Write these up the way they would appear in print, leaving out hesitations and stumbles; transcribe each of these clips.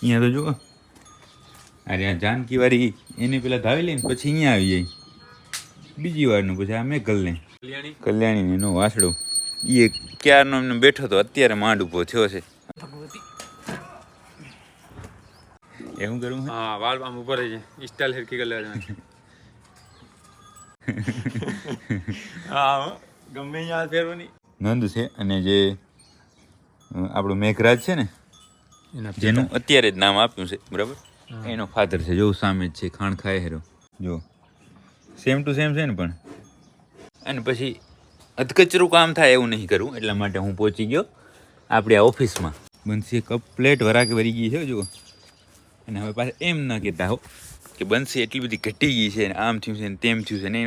અહીંયા તો જુઓ, અરે આ જાનકી વાળી એને પેલા ધાવી લઈને પછી અહીંયા આવી જાય બીજી વારનું, પછી આ મેઘલ ને કલ્યાણી એનો વાસડો એ ક્યારનો એમને બેઠો તો અત્યારે માંડ ઉભો થયો છે. એવું કરું હા, વાળ આમ ઉપર છે સ્ટાઇલ હેરકી કરી લેવા. હા, ગમે યાદ ફેરવાની નંદ છે. અને જે આપણું મેઘરાજ છે ને, જેનું અત્યારે જ નામ આપ્યું છે બરાબર, એનો ફાધર છે. જો સામે જ છે, ખાણ ખાય હેરો જો, સેમ ટુ સેમ છે ને. પણ અને પછી અધકચરું કામ થાય એવું નહીં કરવું, એટલા માટે હું પહોંચી ગયો આપણી આ ઓફિસમાં. બંસી કપ પ્લેટ વરાકે વરી ગઈ છે જુઓ. અને હવે પાછા એમ ન કહેતા હો કે બંસી એટલી બધી ઘટી ગઈ છે ને આમ થયું છે ને તેમ થયું છે ને.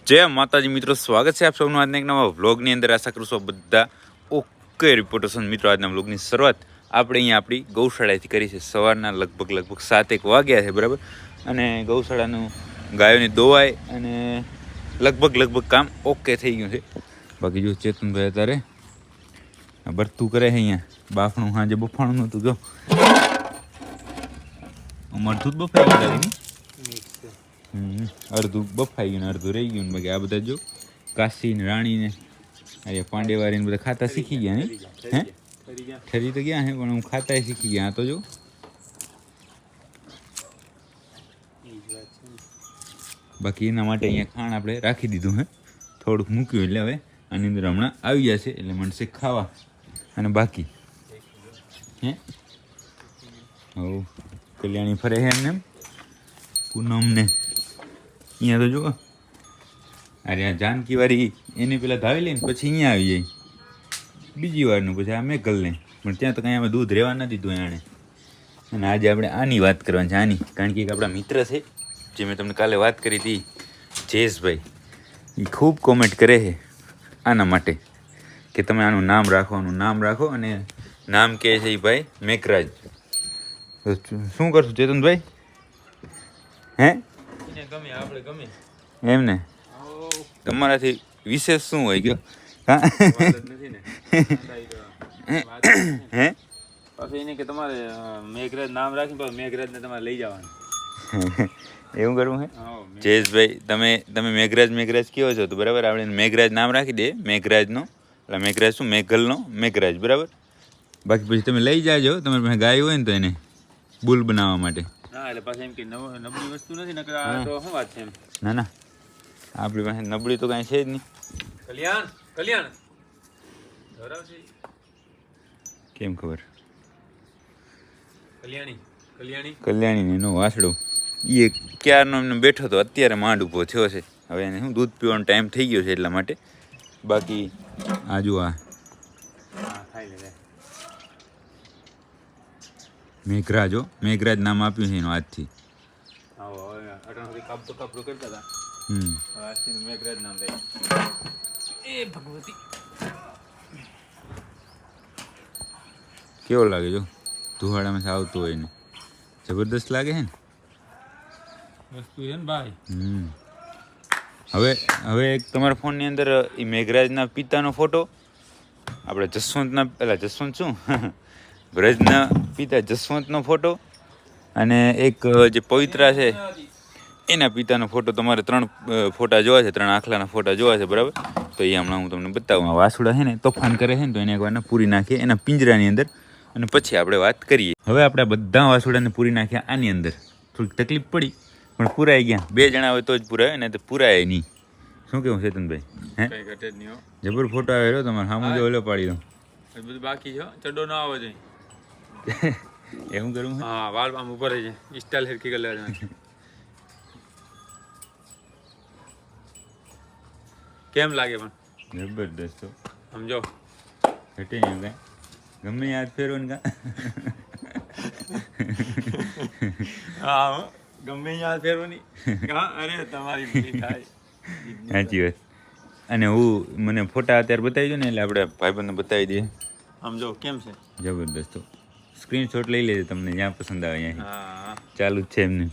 જય માતાજી મિત્રો, સ્વાગત છે આપ સૌનું આજના એક નવા વ્લોગની અંદર. આશા કરું છું બધા ઓકે રિપોર્ટર્સ. મિત્રો આજના વ્લોગની શરૂઆત આપણે અહીંયા આપણી ગૌશાળાથી કરી છે. સવારના લગભગ 7-1 વાગ્યા છે બરાબર. અને ગૌશાળાનું ગાયોની દોવાઈ અને લગભગ કામ ઓકે થઈ ગયું છે. બાકી જો ચેતનભાઈ અત્યારે ભરતું કરે છે અહીંયા. બાફણું સાંજે બફાણું નહોતું જો, અમારતું જ બફાઈ ગયું. અડધું બફાઈ ગયું, અડધું રહી ગયું. બાકી આ બધા જો કાશી ને રાણી ને અરે પાંડેવારી ને બધા ખાતા શીખી ગયા ને. હે ઠરી તો ગયા હે પણ હું ખાતા શીખી ગયા. તો જો બાકી એના માટે અહીંયા ખાણ આપણે રાખી દીધું હે, થોડુંક મૂક્યું એટલે હવે આની અંદર હમણાં આવી જશે એટલે મળશે ખાવા. અને બાકી હે હવ કલ્યાણી ફરે છે એમને પૂનમ ને અહીંયા તો જુઓ, અરે આ જાનકી વાળી એને પેલા ધાવી લઈને પછી અહીંયા આવી જાય બીજી વારનું, પછી આ મેઘલ ને. પણ ત્યાં તો કાંઈ અમે દૂધ રહેવા નથી દીધું એણે. અને આજે આપણે આની વાત કરવાની છે, આની. કારણ કે એક આપણા મિત્ર છે જે મેં તમને કાલે વાત કરી હતી, જયેશભાઈ. એ ખૂબ કોમેન્ટ કરે છે આના માટે કે તમે આનું નામ રાખો, આનું નામ રાખો. અને નામ કહે છે એ ભાઈ મેઘરાજ. તો શું કરશું ચેતનભાઈ? હે ગમે આપણે ગમે એમ ને, તમારાથી વિશેષ શું હોય ગયો? હા નથી ને હે પાછું એને કે તમારે મેઘરાજ નામ રાખીને પાછું મેઘરાજને તમારે લઈ જવાનું. એવું કરવું હે? જયેશભાઈ તમે મેઘરાજ કયો છો? તો બરાબર આપણે મેઘરાજ નામ રાખી દે, મેઘરાજનો. એટલે મેઘરાજ શું, મેઘલનો મેઘરાજ બરાબર. બાકી પછી તમે લઈ જાજો, તમારી પાસે ગાય હોય ને તો એને બુલ બનાવવા માટે. હા, એટલે પાછું એમ કે નબળી વસ્તુ નથી નકર આ તો શું વાત છે એમ. ના આપણી પાસે નબળી તો કાંઈ છે જ નહીં. કલ્યાણ ધરાવશે કેમ ખબર? કલ્યાણી એનો વાસડો એ ક્યારનો એમને બેઠો તો અત્યારે માંડ ઉભો થયો છે. હવે એને શું દૂધ પીવાનો ટાઈમ થઈ ગયો છે એટલા માટે. બાકી આજુ આ મેઘરાજ નામ આપ્યું છે એનું આજથી. મેઘરાજ નામ થાય. એ ભગવતી કેવો લાગે જો, ધુવાડામાં આવતું હોય ને જબરદસ્ત લાગે છે ને વસ્તુ છે ને ભાઈ. હવે એક તમારા ફોનની અંદર એ મેઘરાજના પિતાનો ફોટો, આપણે જસવંત શું વ્રજના પિતા જસવંતનો ફોટો, અને એક જે પવિત્રા છે એના પિતાનો ફોટો. તમારે 3 ફોટા જોવા છે, 3 આખલાના ફોટા જોવા છે બરાબર. તો એ હમણાં હું તમને બતાવું. વાસુડા છે ને તોફાન કરે છે ને, તો એને એકવાર પૂરી નાખીએ એના પિંજરાની અંદર, અને પછી આપણે વાત કરીએ. હવે આપણે બધા વાસુડાને પૂરી નાખ્યા આની અંદર. થોડીક તકલીફ પડી પણ પૂરાઈ ગયા. 2 જણા હોય તો જ પૂરાય ને તો પૂરાય નહીં. શું કેવું ચેતનભાઈ? હે કઈ ઘટે જ નહીં હો. જબર ફોટો આવેલો તમારે સામું જો ઓલો પાડી દો. બધું બાકી છે, ચડો ના આવે છે. એવું કરવું? હા, વાળ આમ ઉપર છે સ્ટાઇલ હેરકી કરી લેવા. કેમ લાગે પણ? જબરદસ્ત સમજો ઘટે નહીં કાંઈ, ગમે યાદ ફેરવો ને કાં. હા, ગમે યાદ ફેરવાની. અરે તમારી સાચી વાત. અને મને ફોટા અત્યારે બતાવી દો ને, એટલે આપણે ભાઈબંધને બતાવી દઈએ. સમજો કેમ છે જબરદસ્ત. સ્ક્રીનશોટ લઈ લેજો, તમને જ્યાં પસંદ આવે અહીંયા. હા, ચાલુ જ છે એમને.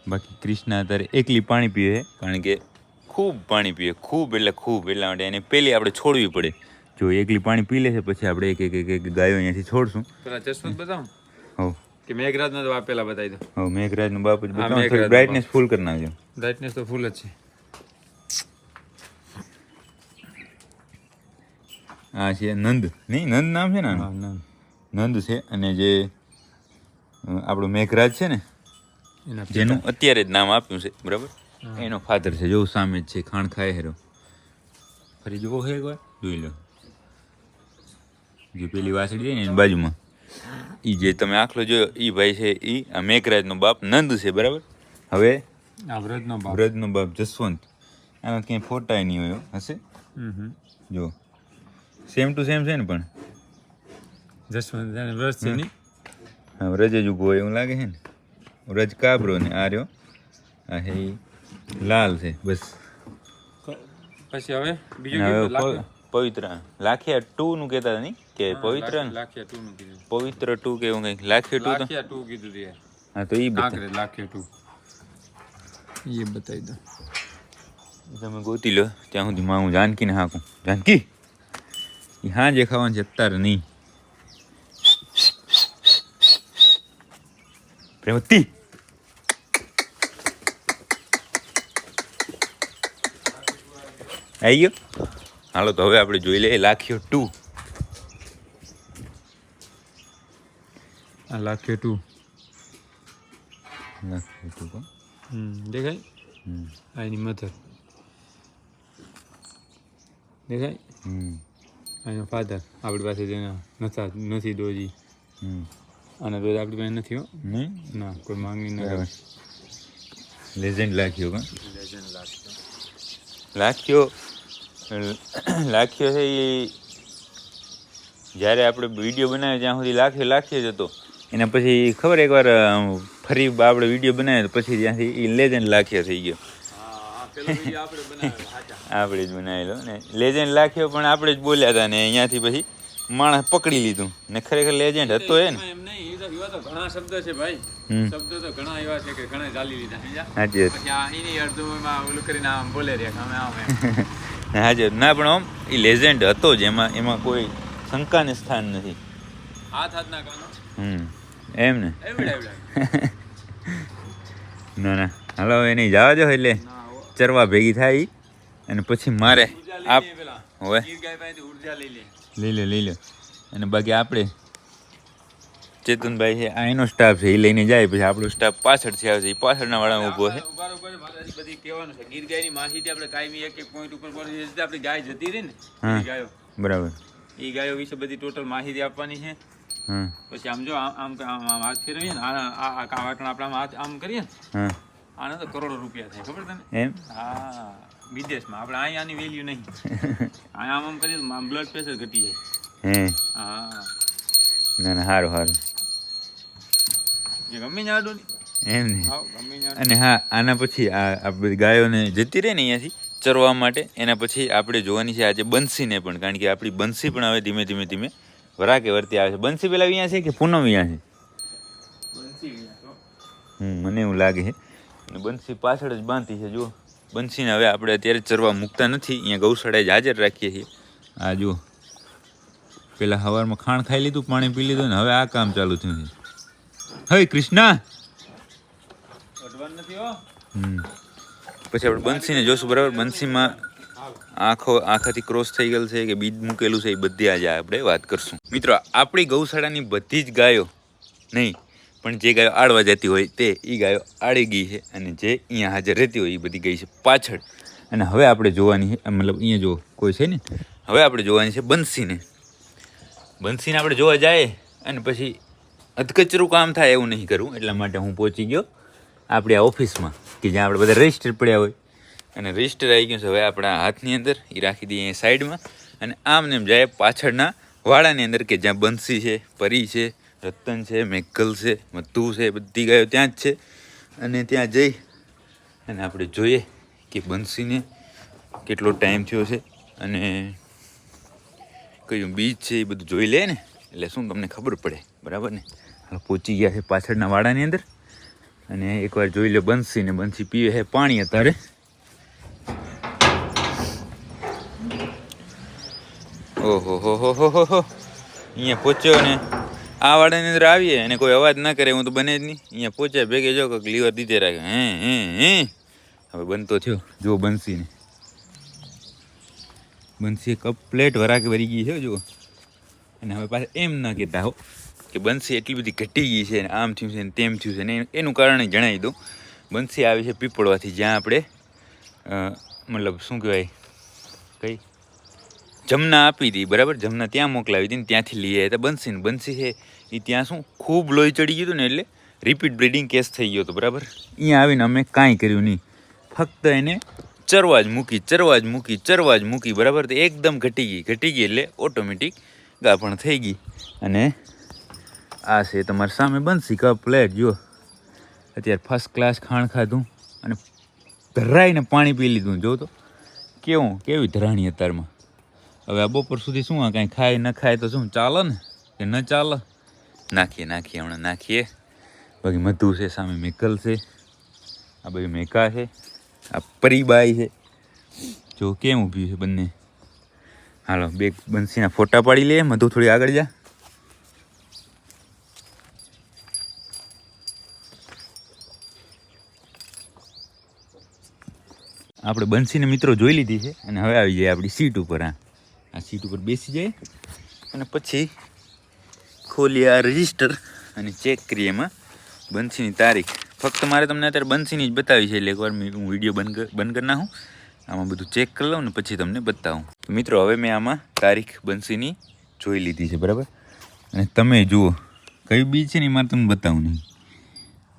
બાકી ક્રિષ્ના અત્યારે એકલી પાણી પીવે, કારણ કે ખૂબ પાણી પીવે, ખૂબ એટલા માટે એને પહેલી આપણે છોડવી પડે. જો એકલી પાણી પી લે છે પછી આપણે એક એક એક એક ગાયો અહીંયાથી છોડશું. પેલા ચશ્મા બતાવો હવ કે મેઘરાજનો તો પેલા બતાવી દો. હવ મેઘરાજનો બાપ જ બતાવો. મેઘરાજનો બ્રાઇટનેસ ફૂલ કરી નાખજો. બ્રાઇટનેસ તો ફૂલ જ છે. આ છે નંદ, નહીં નંદ નામ છે ને આનું? નંદ છે. અને જે આપણો મેઘરાજ છે ને જેનું અત્યારે જ નામ આપ્યું છે બરાબર, એનો ફાધર છે. જો સામે જ છે, ખાણ ખાય હેરો. ફરી જોવો છે એકવાર, જોઈ લો. જે પેલી વાસળી છે ને એની બાજુમાં એ જે તમે આખલો જોયો એ ભાઈ છે, એ આ મેઘરાજનો બાપ નંદ છે બરાબર. હવે આ વ્રજનો બાપ જસવંત. આમાં ક્યાંય ફોટા નહીં હોય, હશે જો સેમ ટુ સેમ છે ને, પણ જસવંત વ્રજ છે નહીં. હા વ્રજ જ ઊભો હોય એવું લાગે છે ને. વ્રજ કાબરો ને આ રહ્યો આ હે લાલ છે બસ. પછી હવે બીજું પવિત્ર લાખિયા 2 નું કહેતા હતા નહીં કે પવિત્ર લાખિયા 2 નું કીધું. પવિત્ર 2 કે એવું કંઈક લાખિયા 2 લાખિયા 2 કીધું છે. હા તો ઈ કાંકરે લાખિયા 2 એ બતાવી દો. તમે ગોતી લો ત્યાં સુધી માં હું જાનકીને હાકું. જાનકી એ હા જે ખાવાનું છે અત્યારે નહીં. પ્રેમતી આવી ગયો. હાલો તો હવે આપણે જોઈ લઈએ લાખિયો 2. આ લાખિયો 2 લાખિયો 2 દેખાય. આ એની મધર દેખાય. એનો ફાધર આપણી પાસે જેના નથી દોજી. આના દોજ આપણી પાસે નથી હો. નહીં ના કોઈ માંગી ન. લેજેન્ડ લાખ્યો કા લેજેન્ડ લાખ્યો. લાખ્યો છે એ જ્યારે આપણે વિડીયો બનાવ્યો ત્યાં સુધી લાખ્યો જ હતો. એના પછી ખબર એકવાર ફરી આપણે વિડીયો બનાવ્યો પછી ત્યાંથી એ લેજેન્ડ લાખ્યો થઈ ગયો. આપણે જ બનાવેલો ને લેજેન્ડ લાખ્યો, પણ આપણે જ બોલ્યા હતા ને અહીંયાથી પછી માણસ પકડી લીધું ને ખરેખર લેજેન્ડ હતો એ ને. ઘણા શબ્દ છે ભાઈ, શબ્દ તો ઘણા એવા છે કે ઘણા ચાલી લીધા. હાજી ઓલું કરીને આમ બોલે રહ્યા. હાજર ના પણ આમ એ લેજેન્ડ હતો જ, એમાં કોઈ શંકાને સ્થાન નથી. હાથના કાનો એમ ને. ના ના હાલો હવે નહીં જવા દો, એટલે ચરવા ભેગી થાય અને પછી મારે આપ હવે લઈ લે. અને બાકી આપણે ચેતનભાઈ છે આ એનો સ્ટાફ છે, એ લઈને જાય. પછી આપણો સ્ટાફ પાછળથી આવે છે, એ પાછળના વાળા ઊભો છે. બધી કહેવાનું છે ગીર ગાયની માહિતી આપણે કાયમી એક પોઈન્ટ ઉપર પડી જશે. આપણી ગાય જતી રહી ને ગાયો બરાબર, એ ગાયો વિશે બધી ટોટલ માહિતી આપવાની છે. પછી આમ જો આમ હાથ ફેરવીએ ને આ વાટણ આપણે હાથ આમ કરીએ ને આને તો કરોડો રૂપિયા થાય, ખબર તને? એમ હા વિદેશમાં આપણે અહીંયાની વેલ્યુ નહીં. અહીંયા આમ કરીએ તો બ્લડ પ્રેશર ઘટી જાય. હા ના ના સારું ગમે જાડો એમ ને. અને હા આના પછી આ બધી ગાયોને જતી રહે ને અહીંયાથી ચરવા માટે, એના પછી આપણે જોવાની છે આજે બંસીને પણ, કારણ કે આપણી બંસી પણ હવે ધીમે ધીમે વરાકે વર્તી આવે છે. બંસી પેલા અહીંયા છે કે પૂનમ અહીંયા છે? મને એવું લાગે છે. અને બંસી પાછળ જ બાંધી છે. જુઓ બંસીને હવે આપણે અત્યારે ચરવા મૂકતા નથી, અહીંયા ગૌશાળાએ જ હાજર રાખીએ છીએ. આ જુઓ પેલા સવારમાં ખાણ ખાઈ લીધું, પાણી પી લીધું ને હવે આ કામ ચાલુ થયું છે. હે કૃષ્ણા પછી આપણે બંસીને જોશું બરાબર. બંસીમાં આખાથી ક્રોસ થઈ ગયેલ છે કે બીજ મૂકેલું છે, એ બધી આજે આપણે વાત કરશું. મિત્રો આપણી ગૌશાળાની બધી જ ગાયો નહીં, પણ જે ગાયો આડવા જતી હોય તે એ ગાયો આડી ગઈ છે, અને જે અહીંયા હાજર રહેતી હોય એ બધી ગઈ છે પાછળ. અને હવે આપણે જોવાની છે, મતલબ અહીંયા જો કોઈ છે ને, હવે આપણે જોવાની છે બંસીને આપણે જોવા જાય અને પછી અધકચરું કામ થાય એવું નહીં કરવું. એટલા માટે હું પહોંચી ગયો આપણી આ ઓફિસમાં કે જ્યાં આપણે બધા રજિસ્ટર પડ્યા હોય, અને રજિસ્ટર આવી ગયું છે હવે આપણા હાથની અંદર. એ રાખી દઈએ અહીંયા સાઈડમાં અને આમને એમ જાય પાછળના વાડાની અંદર કે જ્યાં બંસી છે, પરી છે, રતન છે, મેઘલ છે, મધુ છે, બધી ગાયો ત્યાં જ છે. અને ત્યાં જઈ અને આપણે જોઈએ કે બંસીને કેટલો ટાઈમ થયો છે અને કયું બીજ છે એ બધું જોઈ લે ને, એટલે શું તમને ખબર પડે બરાબર ને. હાલ પહોંચી ગયા છે પાછળના વાડાની અંદર અને એકવાર જોઈ લો બંસીને. બંસી પીવે છે પાણી અત્યારે. ઓહો હો હો હો હો હો અહીંયા પહોંચ્યો ને આ વાડાની અંદર આવીએ અને કોઈ અવાજ ના કરે હું તો બને જ નહીં. અહીંયા પહોંચ્યા ભેગે જો કંઈક લીવર દીધે રાખે હે હવે બનતો થયો જો બંસીને બંસી કપ પ્લેટ વરાકે વરી ગઈ છે જુઓ. અને હવે પાછા એમ ના કહેતા હો કે બંસી એટલી બધી ઘટી ગઈ છે ને આમ થયું છે ને તેમ થયું છે ને એનું કારણ જણાવી દઉં. બંસી આવી છે પીપળવાથી જ્યાં આપણે મતલબ શું કહેવાય કઈ જમના આપી હતી બરાબર. જમના ત્યાં મોકલાવી હતી ને ત્યાંથી લઈ આવ્યા હતા બંસીને. બંસી છે એ ત્યાં શું ખૂબ લોહી ચડી ગયું હતું ને એટલે રિપીટ બ્રીડિંગ કેસ થઈ ગયો હતો બરાબર. અહીંયા આવીને અમે કાંઈ કર્યું નહીં, ફક્ત એને ચરવા જ મૂકી બરાબર. તો એકદમ ઘટી ગઈ એટલે ઓટોમેટિક ગાભણ થઈ ગઈ. અને આ છે તમારી સામે બંસી કપ પ્લેટ જુઓ. અત્યારે ફર્સ્ટ ક્લાસ ખાણ ખાધું અને ધરાઈને પાણી પી લીધું. જો તો કેવી ધરાણી અત્યારમાં. હવે આ બપોર સુધી શું આ કાંઈ ખાય ન ખાય તો શું ચાલે ને કે ન ચાલે. નાખીએ હમણાં નાખીએ. બાકી મધુ છે સામે, મેકલ છે, આ બધી મેકા છે, આ પરીબાઈ છે. જો કેમ ઊભી છે બંને. હાલો બે બંસીના ફોટા પાડી લે. મધુ થોડી આગળ જા. આપણે બંસીને મિત્રો જોઈ લીધી છે અને હવે આવી જાય આપણી સીટ ઉપર. આ સીટ ઉપર બેસી જાય અને પછી ખોલીએ આ રજિસ્ટર અને ચેક કરીએ એમાં બંસીની તારીખ. ફક્ત મારે તમને અત્યારે બંસીની જ બતાવી છે એટલે એકવાર હું વિડીયો બંધ કરી નાખું, આમાં બધું ચેક કરી લઉં ને પછી તમને બતાવું. તો મિત્રો હવે મેં આમાં તારીખ બંસીની જોઈ લીધી છે બરાબર. અને તમે જુઓ કઈ બીજ છે ને એ મારે તમને બતાવું નહીં.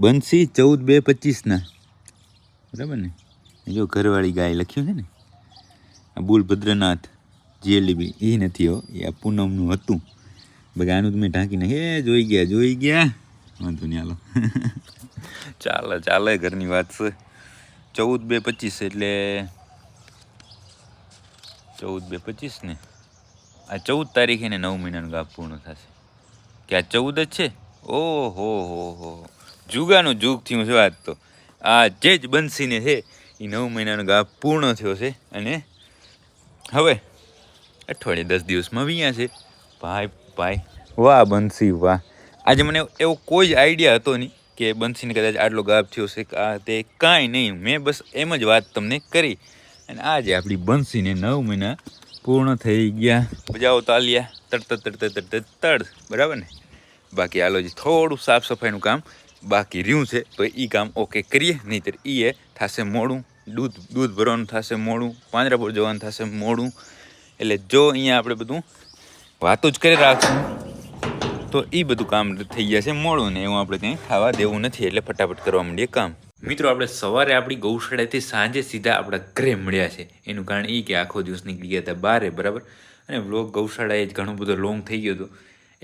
બંસી 14/2/25 બરાબર ને. જો ઘરવાળી ગાય લખ્યું છે ને, આ બુલ ભદ્રનાથ જીએલડીબી એ નથી હો, એ આ પૂનમનું હતું. બાકી આનું તમે ઢાંકીને જોઈ ગયા વાંધો નહીં. હાલો ચાલે ઘરની વાત છે. 14/2/25 એટલે 14/2/25 ને આ 14 તારીખે ને 9 મહિનાનું ગાભ પૂર્ણ થશે. કે આ 14 જ છે? ઓહો જુગાનું જુગ થયું છે વાત. તો આ જે જ બંસીને છે એ 9 મહિનાનો ગાભ પૂર્ણ થયો છે અને હવે અઠવાડિયે 10 દિવસમાં વિયા છે. ભાઈ વાહ બંસી વાહ. આજે મને એવો કોઈ જ આઈડિયા હતો નહીં કે બંસીને કદાચ આટલો ગાભ થયો છે. આ તે કાંઈ નહીં, મેં બસ એમ જ વાત તમને કરી અને આજે આપણી બંસીને 9 મહિના પૂર્ણ થઈ ગયા. બજાવો તાલિયા તડ બરાબર ને. બાકી હાલો જ થોડું સાફ સફાઈનું કામ બાકી રહ્યું છે તો એ કામ ઓકે કરીએ, નહીંતર એ થશે મોડું. દૂધ ભરવાનું થશે મોડું, પાંજરાપોળ જવાનું થશે મોડું. એટલે જો અહીંયા આપણે બધું વાતો જ કરી રાખશું તો એ બધું કામ થઈ જશે મોડું ને એવું આપણે કંઈ ખાવા દેવું નથી. એટલે ફટાફટ કરવા માંડીએ કામ. મિત્રો આપણે સવારે આપણી ગૌશાળાથી સાંજે સીધા આપણા ઘરે મળ્યા છે. એનું કારણ એ કે આખો દિવસ નીકળી ગયા હતા બારે બરાબર. અને વ્લોગ ગૌશાળાએ જ ઘણો બધો લોંગ થઈ ગયો હતો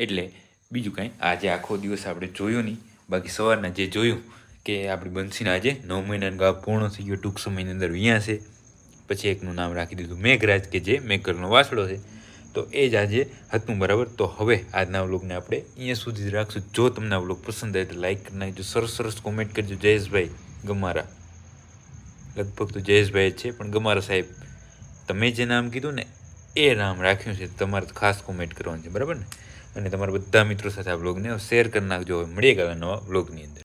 એટલે બીજું કાંઈ આજે આખો દિવસ આપણે જોયું નહીં. બાકી સવારના જે જોયું કે આપણી બંસીને આજે 9 મહિનાનો ગાભ પૂર્ણ થઈ ગયો, ટૂંક સમયની અંદર વિયા છે. પછી એકનું નામ રાખી દીધું મેઘરાજ કે જે મેઘરનો વાસળો છે. તો એ જ આજે હતું બરાબર. તો હવે આજના વ્લોગને આપણે અહીંયા સુધી જ રાખશું. જો તમને આ વ્લોગ પસંદ આવે તો લાઈક કરી નાખજો, સરસ કોમેન્ટ કરજો. જયેશભાઈ ગમારા, લગભગ તો જયેશભાઈ જ છે પણ ગમારા સાહેબ તમે જે નામ કીધું ને એ નામ રાખ્યું છે. તમારે ખાસ કોમેન્ટ કરવાનું છે બરાબર ને. અને તમારા બધા મિત્રો સાથે આ વ્લોગને શેર કરી નાખજો. હવે મળીએ નવા વ્લોગની અંદર.